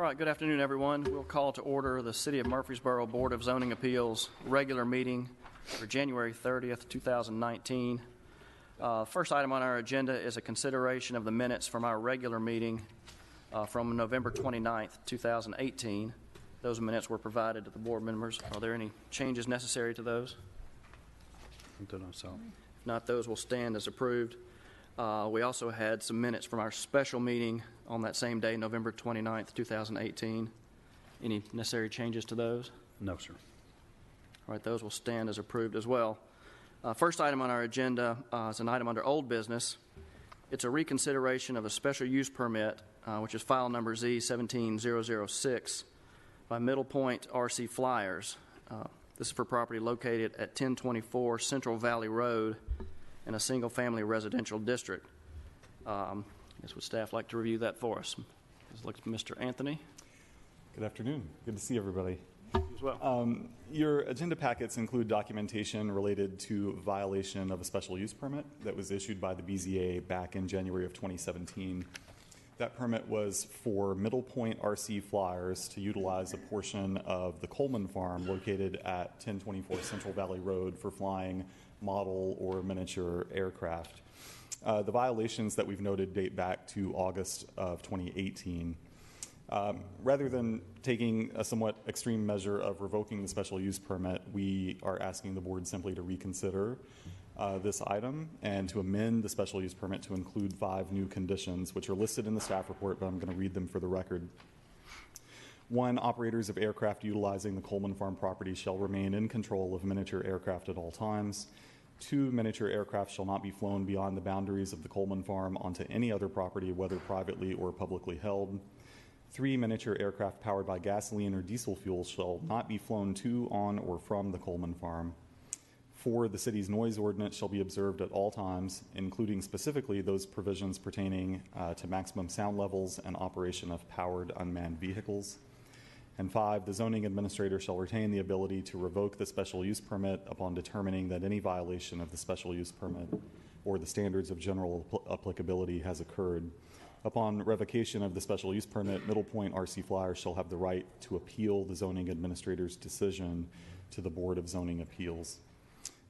All right, good afternoon, everyone. We'll call to order the City of Murfreesboro Board of Zoning Appeals regular meeting for January 30th, 2019. First item on our agenda is a consideration of the minutes from our regular meeting from November 29th, 2018. Those minutes were provided to the board members. Are there any changes necessary to those? If not, those will stand as approved. We also had some minutes from our special meeting on that same day, November 29th, 2018. Any necessary changes to those? No, sir. All right, those will stand as approved as well. First item on our agenda is an item under old business. It's a reconsideration of a special use permit, which is file number Z17006 by Middle Point RC Flyers. This is for property located at 1024 Central Valley Road in a single-family residential district. I guess would staff like to review that for us? Let's look at Mr. Anthony. Good afternoon. Good to see everybody. You as well. Your agenda packets include documentation related to violation of a special use permit that was issued by the BZA back in January of 2017. That permit was for Middle Point RC Flyers to utilize a portion of the Coleman Farm located at 1024 Central Valley Road for flying model or miniature aircraft. The violations that we've noted date back to August of 2018. Rather than taking a somewhat extreme measure of revoking the special use permit, we are asking the board simply to reconsider this item and to amend the special use permit to include 5 new conditions, which are listed in the staff report, but I'm going to read them for the record. 1, operators of aircraft utilizing the Coleman Farm property shall remain in control of miniature aircraft at all times. 2, miniature aircraft shall not be flown beyond the boundaries of the Coleman Farm onto any other property, whether privately or publicly held. 3, miniature aircraft powered by gasoline or diesel fuel shall not be flown to, on, or from the Coleman Farm. 4, the city's noise ordinance shall be observed at all times, including specifically those provisions pertaining to maximum sound levels and operation of powered unmanned vehicles. And 5, the zoning administrator shall retain the ability to revoke the special use permit upon determining that any violation of the special use permit or the standards of general applicability has occurred. Upon revocation of the special use permit, Middle Point RC Flyers shall have the right to appeal the zoning administrator's decision to the Board of Zoning Appeals.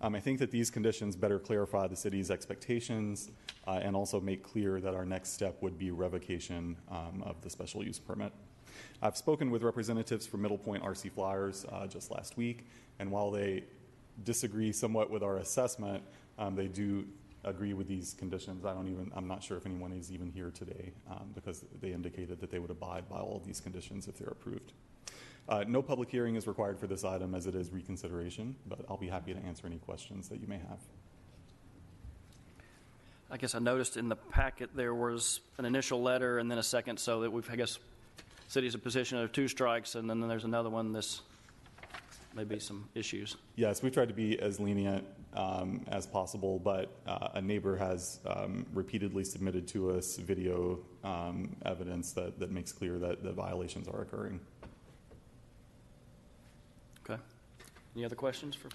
I think that these conditions better clarify the city's expectations and also make clear that our next step would be revocation of the special use permit. I've spoken with representatives from Middle Point RC Flyers just last week, and while they disagree somewhat with our assessment, they do agree with these conditions. I'm not sure if anyone is even here today because they indicated that they would abide by all of these conditions if they're approved. No public hearing is required for this item as it is reconsideration, but I'll be happy to answer any questions that you may have. I guess I noticed in the packet there was an initial letter and then a second, so that we've, I guess, city's a position of 2 strikes, and then there's another one. This may be some issues. Yes, we tried to be as lenient as possible, but a neighbor has repeatedly submitted to us video evidence that makes clear that the violations are occurring. Okay. Any other questions for?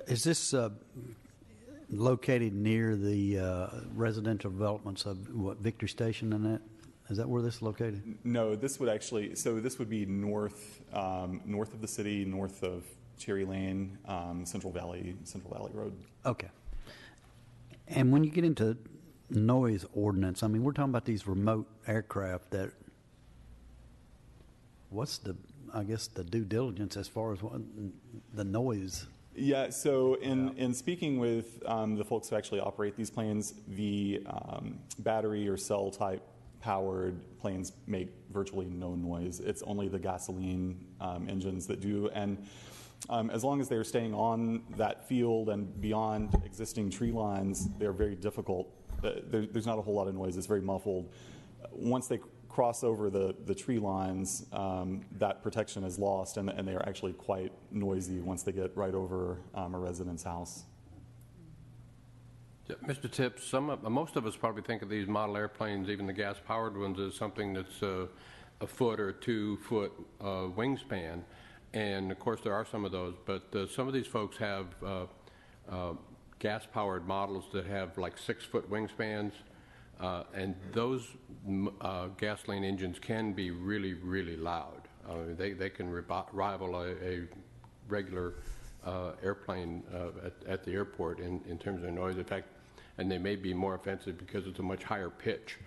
Is this located near the residential developments of Victory Station and that? Is that where this is located? No, this would actually, this would be north of the city, north of Cherry Lane, Central Valley Road. Okay. And when you get into noise ordinance, I mean, we're talking about these remote aircraft that, what's the due diligence as far as what the noise? Yeah, so in speaking with the folks who actually operate these planes, the battery or cell type powered planes make virtually no noise. It's only the gasoline engines that do, and as long as they're staying on that field and beyond existing tree lines, they're very difficult. There's not a whole lot of noise. It's very muffled. Once they cross over the tree lines, that protection is lost, and they are actually quite noisy once they get right over a resident's house. Yeah, Mr. Tips, most of us probably think of these model airplanes, even the gas-powered ones, as something that's a foot or 2 foot wingspan, and of course there are some of those. But some of these folks have gas-powered models that have like 6 foot wingspans. And those gasoline engines can be really, really loud. They can rival a regular airplane at the airport in terms of noise. In fact, and they may be more offensive because it's a much higher pitch.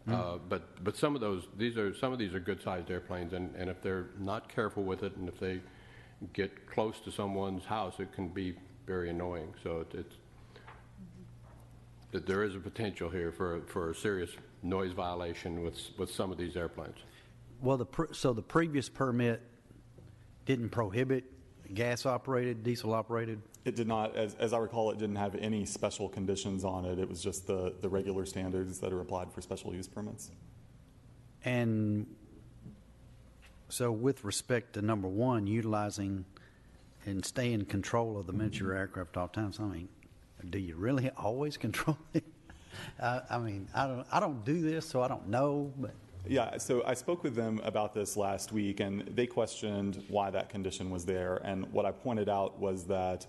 But some of these are good-sized airplanes, and if they're not careful with it, and if they get close to someone's house, it can be very annoying. So there is a potential here for a serious noise violation with some of these airplanes. Well, so the previous permit didn't prohibit gas-operated, diesel-operated? It did not, as I recall, it didn't have any special conditions on it. It was just the regular standards that are applied for special use permits. And so with respect to number one, utilizing and stay in control of the miniature aircraft all the time, so I mean, do you really always control it? I mean, I don't do this, so I don't know, but... Yeah, so I spoke with them about this last week, and they questioned why that condition was there. And what I pointed out was that,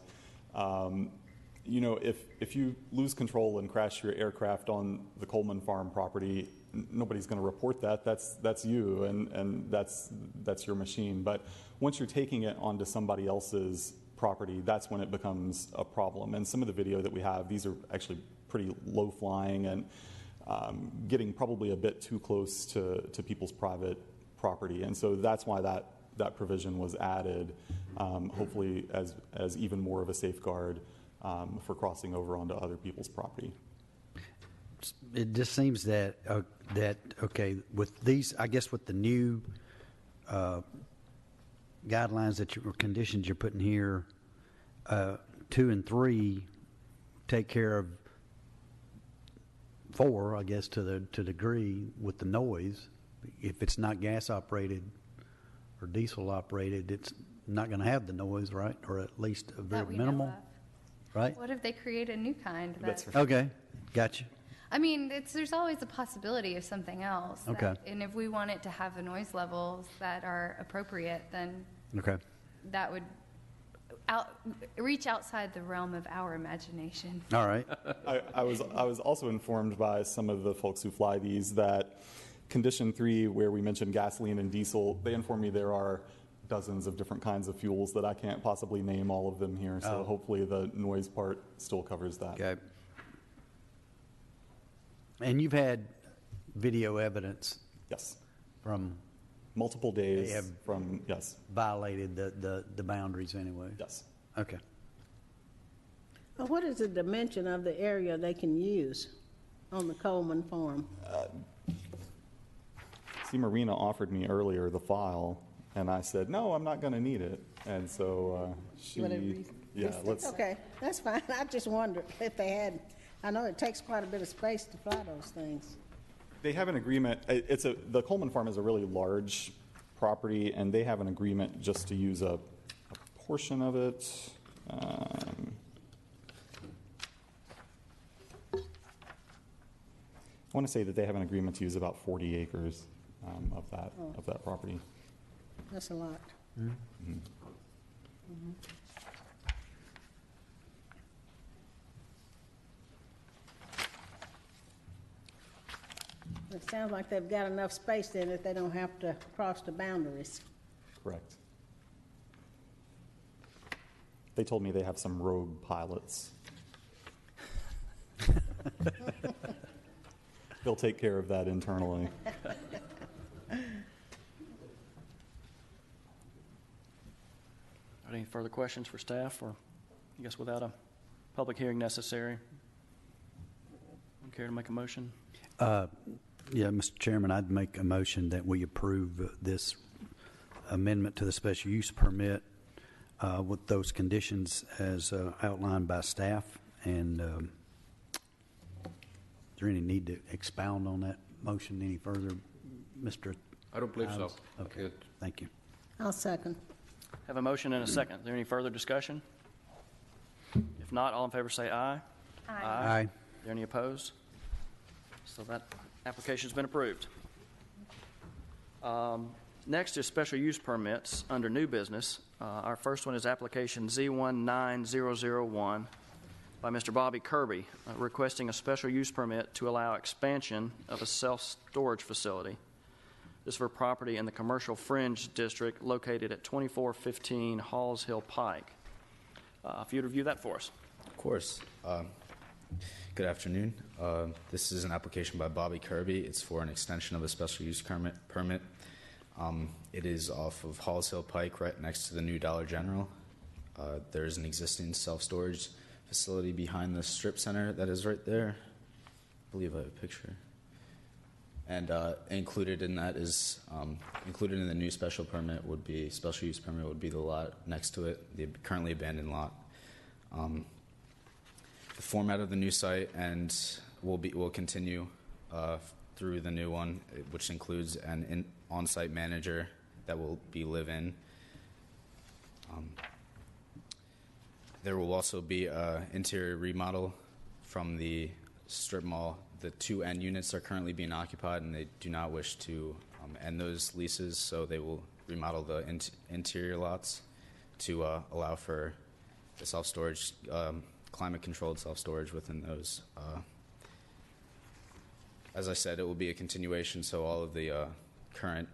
if you lose control and crash your aircraft on the Coleman Farm property, nobody's going to report that. That's you, and that's your machine. But once you're taking it onto somebody else's property, that's when it becomes a problem. And some of the video that we have, these are actually pretty low flying and getting probably a bit too close to people's private property. And so that's why that provision was added, hopefully as even more of a safeguard for crossing over onto other people's property. It just seems that okay, with these, I guess with the new guidelines or conditions you're putting here, 2 and 3 take care of 4, I guess, to the degree with the noise. If it's not gas operated or diesel operated, it's not going to have the noise, right? Or at least a very minimal, right? What if they create a new kind? That's right. Okay, gotcha. I mean, there's always a possibility of something else. Okay. And if we want it to have the noise levels that are appropriate, then Okay. that would reach outside the realm of our imagination. All right. I was also informed by some of the folks who fly these that condition 3, where we mentioned gasoline and diesel, they informed me there are dozens of different kinds of fuels that I can't possibly name all of them here. So hopefully the noise part still covers that. Okay. And you've had video evidence Yes. from Multiple days They have- from, yes, violated the boundaries anyway? yes. Okay. Well, what is the dimension of the area they can use on the Coleman Farm? See, Marina offered me earlier the file, and I said, no, I'm not going to need it. And so let's. Okay, that's fine. I just wondered if they had, I know it takes quite a bit of space to fly those things. They have an agreement. The Coleman Farm is a really large property, and they have an agreement just to use a portion of it. I want to say that they have an agreement to use about 40 acres of that property. That's a lot. Mm-hmm. It sounds like they've got enough space there that they don't have to cross the boundaries. Correct. They told me they have some rogue pilots. They'll take care of that internally. Any further questions for staff, or I guess without a public hearing necessary? Care to make a motion? Yeah, Mr. Chairman, I'd make a motion that we approve this amendment to the special use permit with those conditions as outlined by staff. And is there any need to expound on that motion any further, Mr.? I don't believe so. Okay, thank you. I'll second. Have a motion and a second. Is there any further discussion? If not, all in favor say aye. Aye. Aye. Are there any opposed? So that application's been approved. Next is special use permits under new business. Our first one is application Z19001, by Mr. Bobby Kirby, requesting a special use permit to allow expansion of a self-storage facility. This is for property in the Commercial Fringe District located at 2415 Halls Hill Pike. If you'd review that for us. Of course. Good afternoon. This is an application by Bobby Kirby. It's for an extension of a special use permit. It is off of Halls Hill Pike, right next to the new Dollar General. There is an existing self-storage facility behind the strip center that is right there. I believe I have a picture. And included in that is, included in the new special use permit would be the lot next to it, the currently abandoned lot. The format of the new site and will continue through the new one, which includes an on-site manager that will be live-in. There will also be an interior remodel from the strip mall. The two end units are currently being occupied, and they do not wish to end those leases, so they will remodel the interior lots to allow for the self-storage, climate-controlled self-storage within those. As I said, it will be a continuation, so all of the current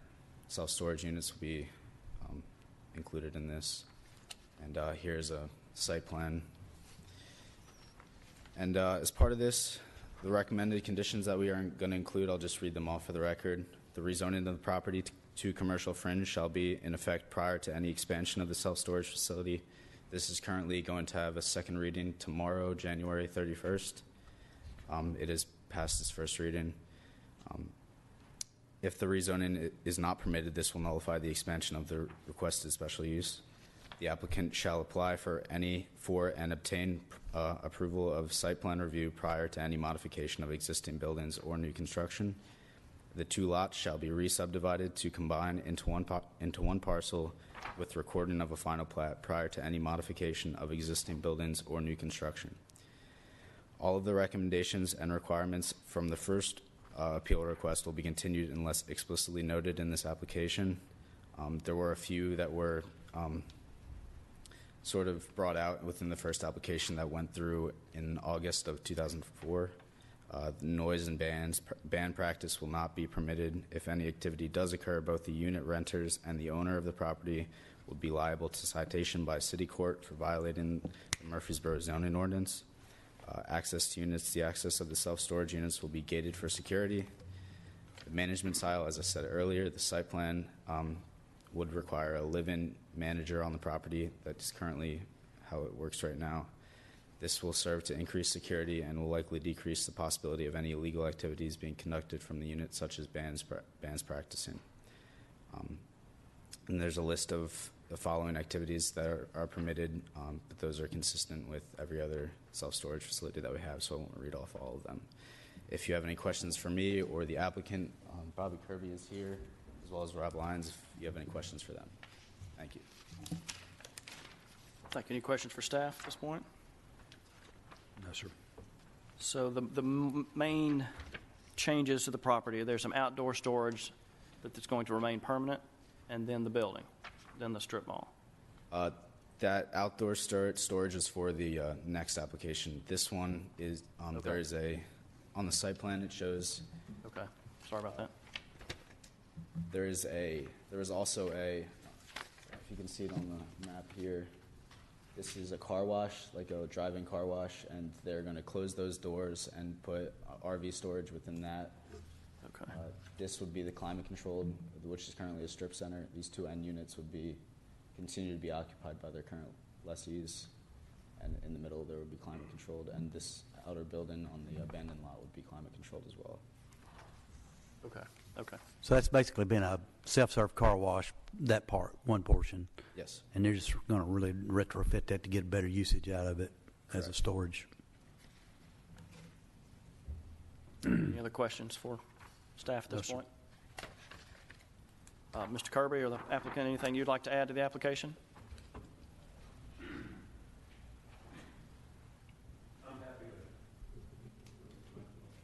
self-storage units will be included in this. And here's a site plan. And as part of this, the recommended conditions that we are going to include, I'll just read them off for the record. The rezoning of the property to commercial fringe shall be in effect prior to any expansion of the self-storage facility. This is currently going to have a second reading tomorrow, January 31st. It is past its first reading. If the rezoning is not permitted, this will nullify the expansion of the requested special use. The applicant shall apply for and obtain approval of site plan review prior to any modification of existing buildings or new construction. The two lots shall be re-subdivided to combine into one parcel with recording of a final plat prior to any modification of existing buildings or new construction. All of the recommendations and requirements from the first appeal request will be continued unless explicitly noted in this application. There were a few that were sort of brought out within the first application that went through in August of 2004. Noise and band practice will not be permitted. If any activity does occur, both the unit renters and the owner of the property will be liable to citation by city court for violating the Murfreesboro zoning ordinance. Access to units, the access of the self-storage units will be gated for security. The management style, as I said earlier, the site plan would require a live-in manager on the property. That's currently how it works right now. This will serve to increase security and will likely decrease the possibility of any illegal activities being conducted from the unit, such as bands practicing. And there's a list of the following activities that are permitted, but those are consistent with every other self-storage facility that we have, so I won't read off all of them. If you have any questions for me or the applicant, Bobby Kirby is here, as well as Rob Lyons, if you have any questions for them. Thank you. Thank you. Any questions for staff at this point? No, sir. So the main changes to the property, there's some outdoor storage that's going to remain permanent, and then the building, then the strip mall. That outdoor storage is for the next application. This one is, Okay. there is on the site plan it shows. Okay, sorry about that. There is also if you can see it on the map here, this is a car wash, like a drive-in car wash, and they're going to close those doors and put RV storage within that. Okay. This would be the climate controlled, which is currently a strip center. These two end units would continue to be occupied by their current lessees, and in the middle there would be climate controlled, and this outer building on the abandoned lot would be climate controlled as well. Okay. Okay. So that's basically been a self-serve car wash, that part, one portion. Yes. And they're just going to really retrofit that to get better usage out of it as a storage. Any other questions for staff at this point? Mr. Kirby or the applicant, anything you'd like to add to the application?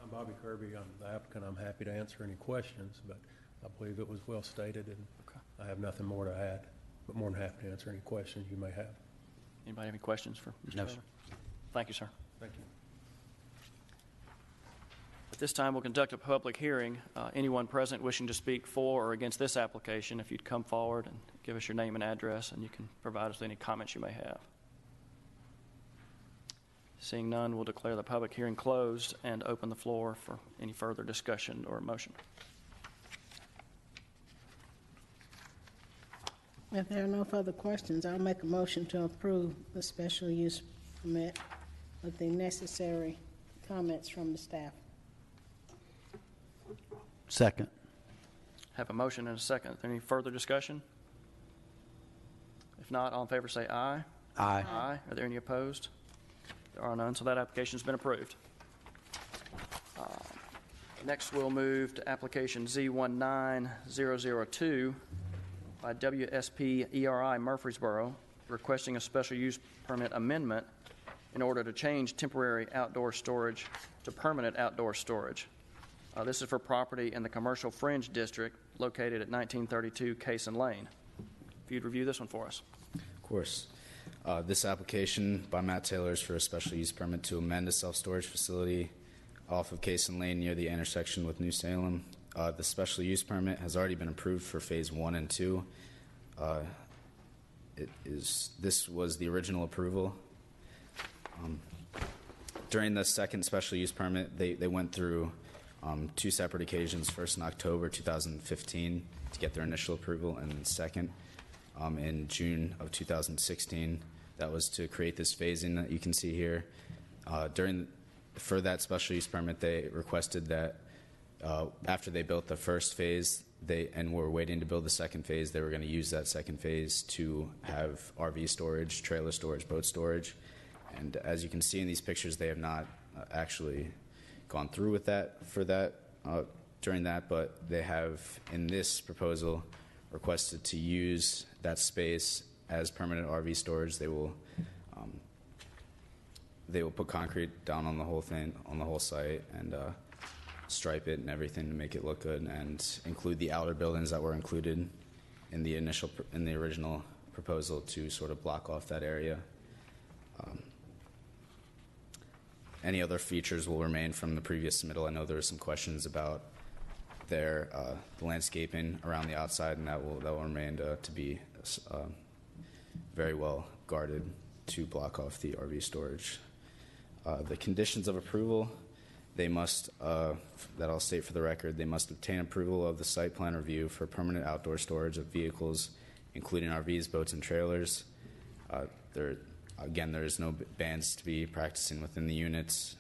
I'm Bobby Kirby. I'm the applicant. I'm happy to answer any questions, but I believe it was well stated, and I have nothing more to add, but more than happy to answer any questions you may have. Anybody have any questions for Mr. No, Kirby? sir. Thank you, sir. Thank you. At this time, we'll conduct a public hearing. Anyone present wishing to speak for or against this application, if you'd come forward and give us your name and address, and you can provide us with any comments you may have. Seeing none, we'll declare the public hearing closed and open the floor for any further discussion or motion. If there are no further questions, I'll make a motion to approve the special use permit with the necessary comments from the staff. Second. Have a motion and a second. Any further discussion? If not, all in favor say aye. Aye. Aye. Are there any opposed? There are none, so that application has been approved. Next, we'll move to application Z19002 by WSP ERI Murfreesboro, requesting a special use permit amendment in order to change temporary outdoor storage to permanent outdoor storage. This is for property in the Commercial Fringe District located at 1932 Cason Lane. If you'd review this one for us. Of course. This application by Matt Taylor is for a special use permit to amend a self-storage facility off of Cason Lane near the intersection with New Salem. The special use permit has already been approved for phase 1 and 2. This was the original approval. During the second special use permit, they went through 2 separate occasions, first in October 2015 to get their initial approval, and then second in June of 2016. That was to create this phasing that you can see here. For that special use permit, they requested that after they built the first phase and were waiting to build the second phase, they were going to use that second phase to have RV storage, trailer storage, boat storage. And as you can see in these pictures, they have not actually gone through with that during that, but they have in this proposal requested to use that space as permanent RV storage. They will put concrete down on the whole thing, on the whole site, and stripe it and everything to make it look good, and include the outer buildings that were included in the original proposal to sort of block off that area. Any other features will remain from the previous submittal. I know there were some questions about the landscaping around the outside, and that will remain to be very well guarded to block off the RV storage. The conditions of approval, they must, that I'll state for the record, they must obtain approval of the site plan review for permanent outdoor storage of vehicles, including RVs, boats, and trailers. There is no bans to be practicing within the units.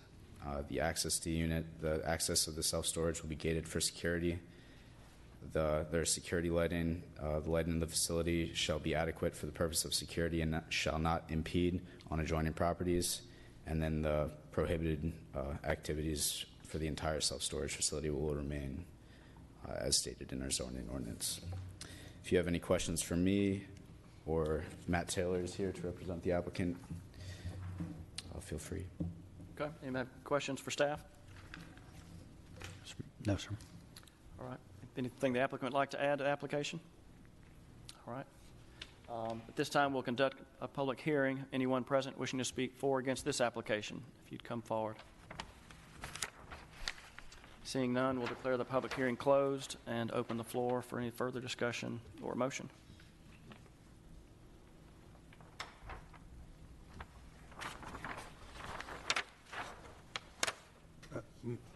The access of the self-storage will be gated for security. There's security lighting. The lighting in the facility shall be adequate for the purpose of security and shall not impede on adjoining properties. And then the prohibited activities for the entire self-storage facility will remain as stated in our zoning ordinance. If you have any questions for me, or Matt Taylor is here to represent the applicant, feel free. Okay. Any have questions for staff? No, sir. All right. Anything the applicant would like to add to the application? All right. At this time, we'll conduct a public hearing. Anyone present wishing to speak for or against this application, if you'd come forward. Seeing none, we'll declare the public hearing closed and open the floor for any further discussion or motion.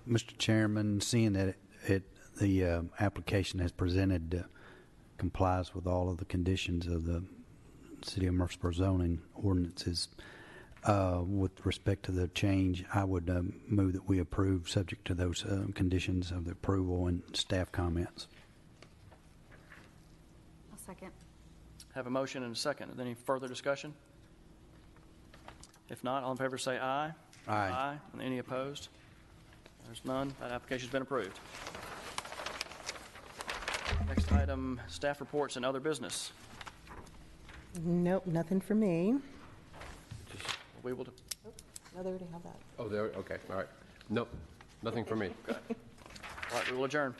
Mr. Chairman, seeing that the application as presented complies with all of the conditions of the City of Murfreesboro zoning ordinances, with respect to the change, I would move that we approve subject to those conditions of the approval and staff comments. I'll second. Have a motion and a second. Is there any further discussion? If not, all in favor say aye. Aye. Aye. And any opposed? There's none. That application's been approved. Next item, staff reports and other business. Nope, nothing for me. We will. No, they already have that. Oh, there, okay, all right. Nope, nothing for me. Okay. All right, we will adjourn.